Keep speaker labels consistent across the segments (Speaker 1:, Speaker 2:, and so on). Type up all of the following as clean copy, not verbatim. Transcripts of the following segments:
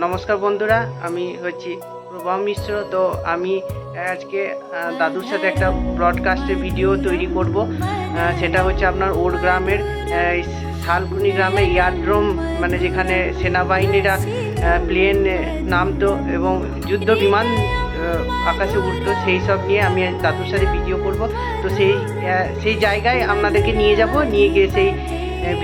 Speaker 1: নমস্কার বন্ধুরা, আমি হচ্ছি প্রভাব মিশ্র। তো আমি আজকে দাদুর সাথে একটা ব্রডকাস্টের ভিডিও তৈরি করব। সেটা হচ্ছে আপনার ওর গ্রামের শালকুনি গ্রামে এয়ারড্রোম, মানে যেখানে সেনাবাহিনীরা প্লেন নামতো এবং যুদ্ধ বিমান আকাশে উঠতো, সেই সব নিয়ে আমি দাদুর সাথে ভিডিও করব। তো সেই জায়গায় আপনাদেরকে নিয়ে যাব, নিয়ে গিয়ে সেই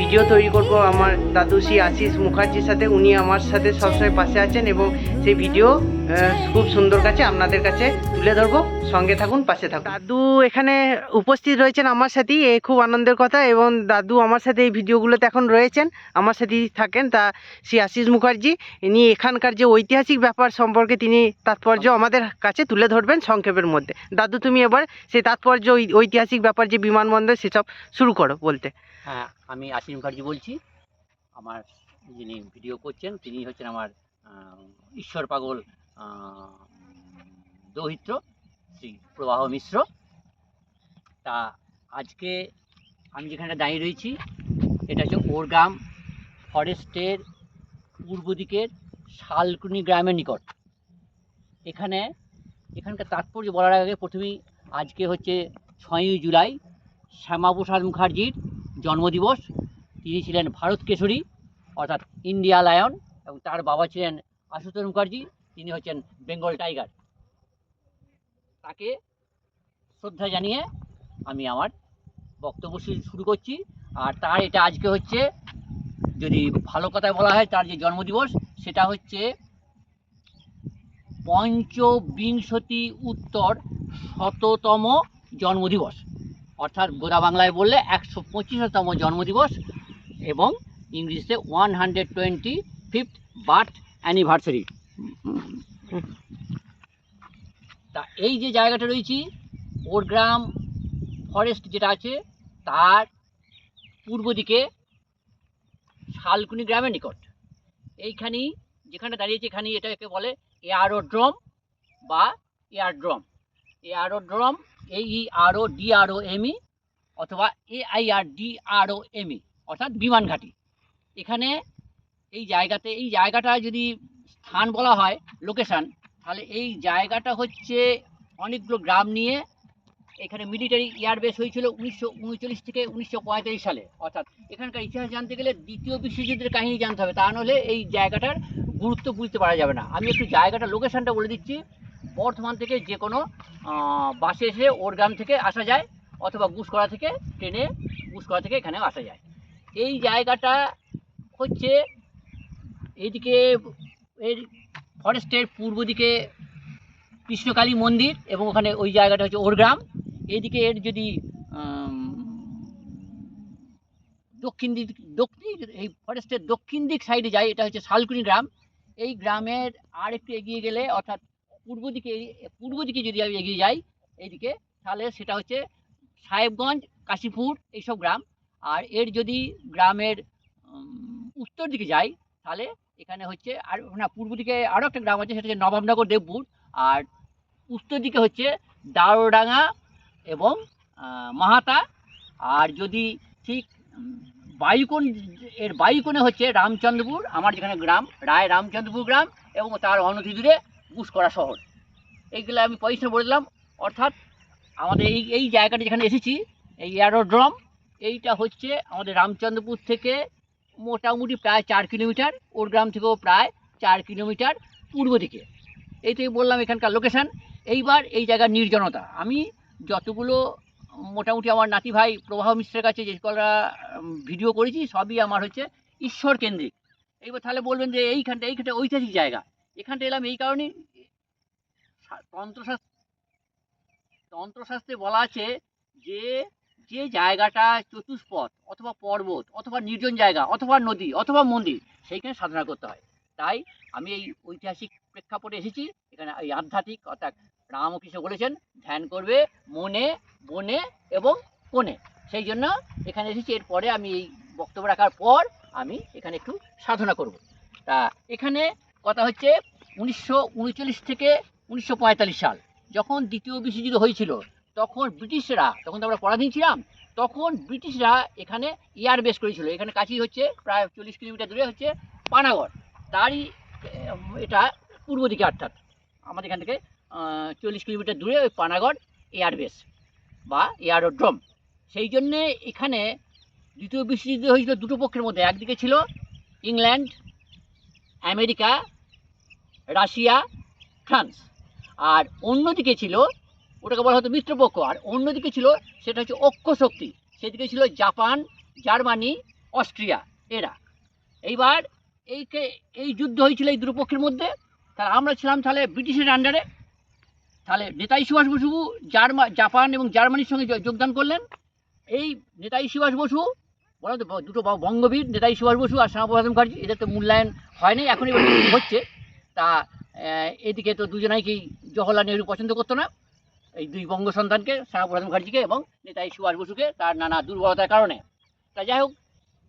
Speaker 1: ভিডিও তৈরি করব আমার দাদু শ্রী আশিস মুখার্জির সাথে। উনি আমার সাথে সবসময় পাশে আছেন এবং সেই ভিডিও খুব সুন্দর কাছে আপনাদের কাছে তুলে ধরবো। সঙ্গে থাকুন, পাশে থাকুন। দাদু এখানে উপস্থিত রয়েছেন আমার সাথেই, এ খুব আনন্দের কথা। এবং দাদু আমার সাথে এই ভিডিওগুলোতে এখন রয়েছেন, আমার সাথেই থাকেন। তা শ্রী আশিস মুখার্জি ইনি এখানকার যে ঐতিহাসিক ব্যাপার সম্পর্কে তিনি তাৎপর্য আমাদের কাছে তুলে ধরবেন সংক্ষেপের মধ্যে। দাদু, তুমি এবার সেই তাৎপর্য, ঐতিহাসিক ব্যাপার, যে বিমানবন্দর, সেসব শুরু করো বলতে।
Speaker 2: হ্যাঁ, আমি আশিস মুখার্জি বলছি। আমার যিনি ভিডিও করছেন তিনি হচ্ছেন আমার ঈশ্বর পাগল দৌহিত্র শ্রী প্রবাহ মিশ্র। তা আজকে আমি যেখানে দাঁড়িয়ে রয়েছি এটা হচ্ছে ওরগ্রাম ফরেস্টের পূর্ব দিকের শালকুনি গ্রামের নিকট। এখানকার তাৎপর্য বলার আগে প্রথমেই আজকে হচ্ছে 6ই জুলাই শ্যামাপ্রসাদ মুখার্জির জন্মদিবস। তিনি ছিলেন ভারত কেশরী অর্থাৎ ইন্ডিয়া লায়ন, এবং তার বাবা ছিলেন আশুতোষ মুখার্জি, তিনি হচ্ছেন বেঙ্গল টাইগার। তাকে শ্রদ্ধা জানিয়ে আমি আমার বক্তব্য শুরু করছি। আর তার এটা আজকে হচ্ছে, যদি ভালো কথায় বলা হয়, তার যে জন্মদিবস সেটা হচ্ছে পঞ্চবিংশতি উত্তর শততম জন্মদিবস, অর্থাৎ গোদা বাংলায় বললে 125তম জন্মদিবস, এবং ইংলিশে 125th বার্থ অ্যানিভার্সারি। তা এই যে জায়গাটা রয়েছি ওরগ্রাম ফরেস্ট যেটা আছে তার পূর্ব দিকে শালকুনি গ্রামের নিকট। এইখানেই যেখানে দাঁড়িয়েছে এখানে এটাকে বলে এয়ারোড্রোম বা এয়ারড্রোম। AERODROME অথবা AIRDROME অর্থাৎ বিমান ঘাঁটি। এখানে এই জায়গাটা যদি স্থান বলা হয়, লোকেশান, তাহলে এই জায়গাটা হচ্ছে অনেকগুলো গ্রাম নিয়ে এখানে মিলিটারি এয়ারবেস হয়েছিল 1939 থেকে 1945 সালে। অর্থাৎ এখানকার ইতিহাস জানতে গেলে দ্বিতীয় বিশ্বযুদ্ধের কাহিনী জানতে হবে, তা নাহলে এই জায়গাটার গুরুত্ব বুঝতে পারা যাবে না। আমি একটু জায়গাটার লোকেশানটা বলে দিচ্ছি। বর্ধমান থেকে যে কোনো বাসে এসে ওরগ্রাম থেকে আসা যায়, অথবা গুসকরা থেকে ট্রেনে গুসকরা থেকে এখানে আসা যায়। এই জায়গাটা হচ্ছে এইদিকে এর ফরেস্টের পূর্ব দিকে কৃষ্ণকালী মন্দির, এবং ওখানে ওই জায়গাটা হচ্ছে ওরগ্রাম। এইদিকে এর যদি দক্ষিণ এই ফরেস্টের দক্ষিণ দিক সাইডে যায়, এটা হচ্ছে শালকুনি গ্রাম। এই গ্রামের আর একটু এগিয়ে গেলে, অর্থাৎ পূর্ব দিকে যদি আমি এগিয়ে যাই এইদিকে, তাহলে সেটা হচ্ছে সাহেবগঞ্জ, কাশীপুর, এইসব গ্রাম। আর এর যদি গ্রামের উত্তর দিকে যাই, তাহলে এখানে হচ্ছে আর না, পূর্ব দিকে আরও একটা গ্রাম আছে, সেটা হচ্ছে নবাবনগর, দেবপুর। আর উত্তর দিকে হচ্ছে দারোডাঙ্গা এবং মাহাতা। আর যদি ঠিক বায়ুকোণে হচ্ছে রামচন্দ্রপুর, আমার যেখানে গ্রাম রায় রামচন্দ্রপুর গ্রাম, এবং তার অনতি দূরে গুসকরা শহর। এইগুলো আমি পজিশন বলে দিলাম। অর্থাৎ আমাদের এই জায়গাটা যেখানে এসেছি, এই এয়ারোড্রোম, এইটা হচ্ছে আমাদের রামচন্দ্রপুর থেকে মোটামুটি প্রায় 4 কিলোমিটার, ওর গ্রাম থেকেও প্রায় 4 কিলোমিটার পূর্ব দিকে। এইটাই বললাম এখানকার লোকেশান। এইবার এই জায়গার নির্জনতা, আমি যতগুলো মোটামুটি আমার নাতি ভাই প্রবাহ মিশ্রের কাছে যে কটা ভিডিও করেছি, সবই আমার হচ্ছে ঈশ্বর কেন্দ্রিক। এইবার তাহলে বলবেন যে এইখানটা ঐতিহাসিক জায়গা। এখানটা এলাম এই কারণেই, তন্ত্রশাস্ত্রে বলা আছে যে যে জায়গাটা চতুষ্পথ অথবা পর্বত অথবা নির্জন জায়গা অথবা নদী অথবা মন্দির, সেইখানে সাধনা করতে হয়। তাই আমি এই ঐতিহাসিক প্রেক্ষাপটে এসেছি। এখানে এই আধ্যাত্মিক, অর্থাৎ রামকৃষ্ণ বলেছেন ধ্যান করবে মনে, বনে এবং কোণে, সেই জন্য এখানে এসেছি। এরপরে আমি এই বক্তব্য রাখার পর আমি এখানে একটু সাধনা করব। তা এখানে কথা হচ্ছে 1939 থেকে 1945 সাল, যখন দ্বিতীয় বিশ্বযুদ্ধ হয়েছিল, তখন ব্রিটিশরা, তখন তো আমরা পরাধীন ছিলাম, তখন ব্রিটিশরা এখানে এয়ার বেস করেছিল। এখানে কাছেই হচ্ছে প্রায় 40 কিলোমিটার দূরে হচ্ছে পানাগড়। তারই এটা পূর্ব দিকে, অর্থাৎ আমাদের এখান থেকে 40 কিলোমিটার দূরে ওই পানাগড় এয়ারবেস বা এয়ারোড্রোম। সেই জন্যে এখানে দ্বিতীয় বিশ্বযুদ্ধ হয়েছিল দুটো পক্ষের মধ্যে। একদিকে ছিল ইংল্যান্ড, আমেরিকা, রাশিয়া, ফ্রান্স, আর অন্যদিকে ছিল, ওটাকে বলা হতো মিত্রপক্ষ, আর অন্যদিকে ছিল সেটা হচ্ছে অক্ষ শক্তি, সেদিকে ছিল জাপান, জার্মানি, অস্ট্রিয়া এরা। এইবার এই যুদ্ধ হয়েছিল এই দুটো পক্ষের মধ্যে। তাহলে আমরা ছিলাম তাহলে ব্রিটিশের আন্ডারে। তাহলে নেতাজি সুভাষ বসু জাপান এবং জার্মানির সঙ্গে যোগদান করলেন। এই নেতাজি সুভাষ বসু বলা তো দুটো বঙ্গবীর, নেতাজি সুভাষ বসু আর শ্যামাপ্রসাদ মুখার্জি, এদের তো মূল্যায়ন হয়নি, এখন এবার হচ্ছে। তা এদিকে তো দুজনাইকেই জওহরলাল নেহরু পছন্দ করতো না, এই দুই বঙ্গ সন্তানকে, শ্যামাপ্রসাদ মুখার্জিকে এবং নেতাজি সুভাষ বসুকে, তার নানা দুর্বলতার কারণে। তা যাই হোক,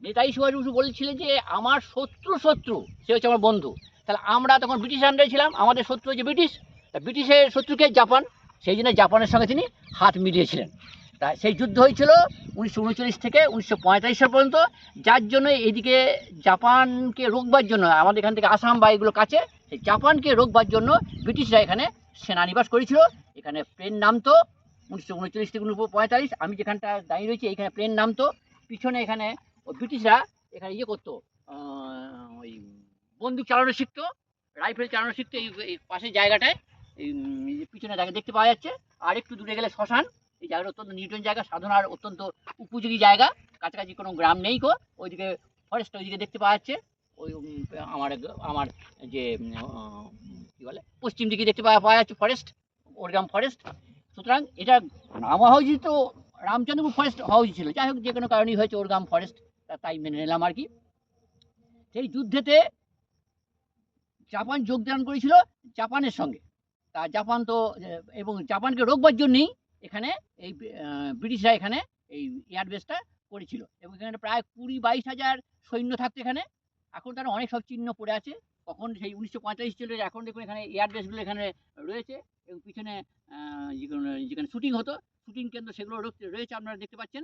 Speaker 2: নেতাজি সুভাষ বসু বলেছিলেন যে আমার শত্রু সে হচ্ছে আমার বন্ধু। তাহলে আমরা তখন ব্রিটিশ আন্ডারে ছিলাম, আমাদের শত্রু হচ্ছে ব্রিটিশ, তা ব্রিটিশের শত্রুকে জাপান, সেই জন্য জাপানের সঙ্গে তিনি হাত মিলিয়েছিলেন। তা সেই যুদ্ধ হয়েছিল 1939 থেকে 1945 সাল পর্যন্ত, যার জন্য এদিকে জাপানকে রোকবার জন্য, আমাদের এখান থেকে আসাম বা এগুলো কাছে, সেই জাপানকে রোকবার জন্য ব্রিটিশরা এখানে সেনানিবাস করেছিল। এখানে প্লেন নামতো 1939 থেকে 1945, আমি যেখানটা দাঁড়িয়ে রয়েছি এইখানে প্লেন নামতো। পিছনে এখানে ওই ব্রিটিশরা এখানে ইয়ে করতো, ওই বন্দুক চালানো শিখতো, রাইফেল চালানো শিখতো। এই পাশের জায়গাটায় এই পিছনে দেখতে পাওয়া যাচ্ছে। আর একটু দূরে গেলে শ্মশান, এই জায়গাটা অত্যন্ত নির্জন জায়গা, সাধনার অত্যন্ত উপযোগী জায়গা, কাছাকাছি কোনো গ্রাম নেই গো। ওইদিকে ফরেস্ট ওইদিকে দেখতে পাওয়া যাচ্ছে, ওই আমার যে কী বলে পশ্চিম দিকে দেখতে পাওয়া যাচ্ছে ফরেস্ট, ওরগ্রাম ফরেস্ট। সুতরাং এটা নাম হওয়া উচিত তো রামচন্দ্রপুর ফরেস্ট হওয়া উচিত ছিল, যাই হোক যে কোনো কারণেই হয়েছে ওরগ্রাম ফরেস্ট, তাই মেনে নিলাম আর কি। সেই যুদ্ধেতে জাপান যোগদান করেছিল জাপানের সঙ্গে। তা জাপান তো, এবং জাপানকে রোকবার জন্যই এখানে এই ব্রিটিশরা এখানে এই এয়ারবেসটা করেছিল, এবং এখানে প্রায় 20-22 হাজার সৈন্য থাকতো এখানে। এখন তারা অনেক সব চিহ্ন পড়ে আছে, কখন সেই 1945 চলে, এখন দেখুন এখানে এয়ারবেসগুলো এখানে রয়েছে, এবং পিছনে যেখানে শুটিং হতো, শুটিং কেন্দ্র সেগুলো রয়েছে, আপনারা দেখতে পাচ্ছেন।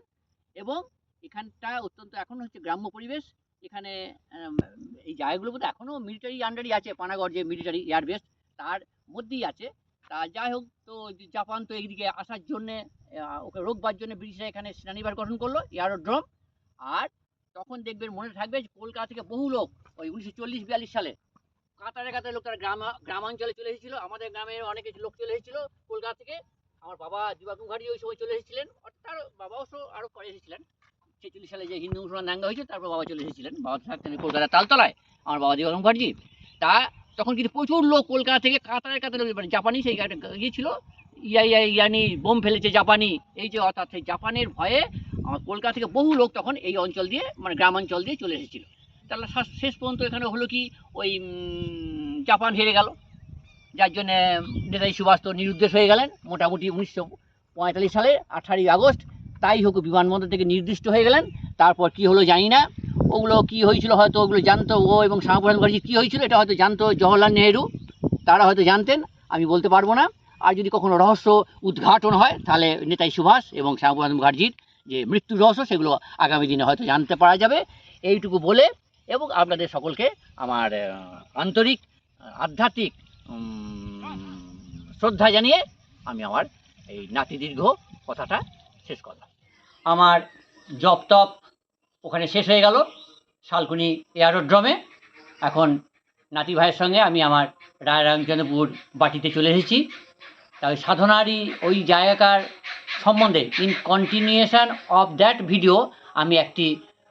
Speaker 2: এবং এখানটা অত্যন্ত এখন হচ্ছে গ্রাম্য পরিবেশ। এখানে এই জায়গাগুলো বোধ এখনও মিলিটারি আন্ডারই আছে, পানাগড় যে মিলিটারি এয়ারবেস তার মধ্যেই আছে। তা যাই হোক, তো জাপান তো এইদিকে আসার জন্যে, ওকে রোকবার জন্য ব্রিটিশরা এখানে সেনানিবাস গঠন করলো, এয়ারোড্রোম। আর তখন দেখবেন, মনে থাকবে, কলকাতা থেকে বহু লোক ওই 1940-42 সালে কাতারে লোক তারা গ্রামাঞ্চলে চলে এসেছিলো। আমাদের গ্রামের অনেক লোক চলে এসেছিলো কলকাতা থেকে। আমার বাবা দিবাকর মুখার্জি ওই সময় চলে এসেছিলেন, তার বাবা অবশ্য আরও পরে এসেছিলেন। 46 সালে যে হিন্দু মুসলমান দাঙ্গা হয়েছে, তারপর বাবা চলে এসেছিলেন, বাবা থাকতেন কলকাতার তালতলায়, আমার বাবা দিবাকর মুখার্জি। তা তখন কিন্তু প্রচুর লোক কলকাতা থেকে কাতারে লোক, মানে জাপানি সেই গিয়েছিল, ইয়ানি বোম ফেলেছে জাপানি, এই যে অর্থাৎ সেই জাপানের ভয়ে আমার কলকাতা থেকে বহু লোক তখন এই অঞ্চল দিয়ে, মানে গ্রামাঞ্চল দিয়ে চলে এসেছিল। তাহলে শেষ পর্যন্ত এখানে হলো কি, ওই জাপান হেরে গেল, যার জন্যে নেতাজি সুভাষ তো নিরুদ্দেশ হয়ে গেলেন মোটামুটি 1945 সালের 18ই আগস্ট। তাই হোক বিমানবন্দর থেকে নির্দিষ্ট হয়ে গেলেন। তারপর কি হলো জানি না, ওগুলো কি হয়েছিল হয়তো ওগুলো জানতো ও এবং শ্যামাপ্রসাদ মুখার্জি, কী হয়েছিল এটা হয়তো জানতো জওহরলাল নেহরু, তারা হয়তো জানতেন, আমি বলতে পারবো না। আর যদি কখনো রহস্য উদ্ঘাটন হয়, তাহলে নেতাজি সুভাষ এবং শ্যামাপ্রসাদ মুখার্জির যে মৃত্যুর রহস্য, সেগুলো আগামী দিনে হয়তো জানতে পারা যাবে। এইটুকু বলে, এবং আপনাদের সকলকে আমার আন্তরিক আধ্যাত্মিক শ্রদ্ধা জানিয়ে আমি আমার এই নাতিদীর্ঘ কথাটা শেষ করলাম। আমার জপ টপ ওখানে শেষ হয়ে গেল শালকুনি এয়ারোড্রোমে। এখন নাতি ভাইয়ের সঙ্গে আমি আমার রামচন্দ্রপুর বাটিতে চলে এসেছি। তাই সাধনারই ওই জায়গাকার সম্বন্ধে, in continuation of that video, আমি একটি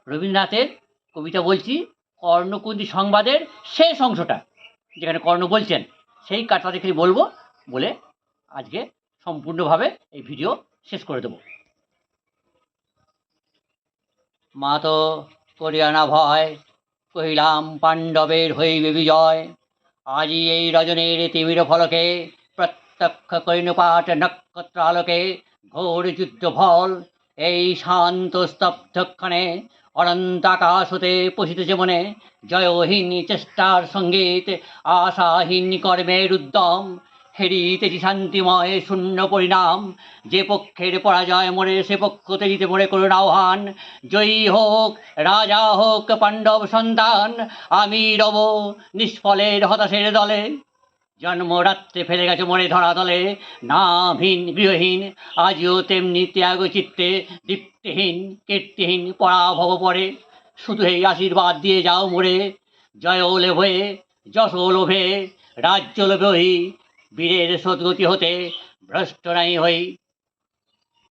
Speaker 2: রবীন্দ্রনাথের কবিতা বলছি, কর্ণকুন্তী সংবাদের শেষ অংশটা, যেখানে কর্ণ বলছেন, সেই কাজটা দেখে বলবো বলে আজকে সম্পূর্ণভাবে এই ভিডিও শেষ করে দেব। মা তো করিয়া না ভয়, কহিলাম পাণ্ডবের হইবে বিজয়। আজি এই রজনীর তিমির ফলকে, প্রত্যক্ষ করিণপাট নক্ষত্র আলোকে, ঘোর যুদ্ধ ফল এই শান্ত স্তব্ধক্ষণে, অনন্ত আকাশ হতে পশিতেছে মনে, জয়হীন চেষ্টার সঙ্গীত, আশাহীন কর্মের উদ্যম। হেরিতেছি শান্তিময় শূন্য পরিণাম, যে পক্ষের পরাজয় মরে সে পক্ষ তেজিতে মরে করুণ আহ্বান। জয়ী হোক রাজা হোক পাণ্ডব সন্তান, আমি রব নিষ্ফলের হতাশের দলে। জন্মরাত্রে ফেলে গেছে মরে ধরা তলে, নামহীন গৃহহীন আজও তেমনি ত্যাগ চিত্তে, দীপ্তিহীন কীর্তিহীন পরাভব পরে। শুধু এই আশীর্বাদ দিয়ে যাও মোরে, জয় লোভে যশ লোভে রাজ্য লোভে হই, বীরের সদ্গতি হতে ভ্রষ্ট নাই হই।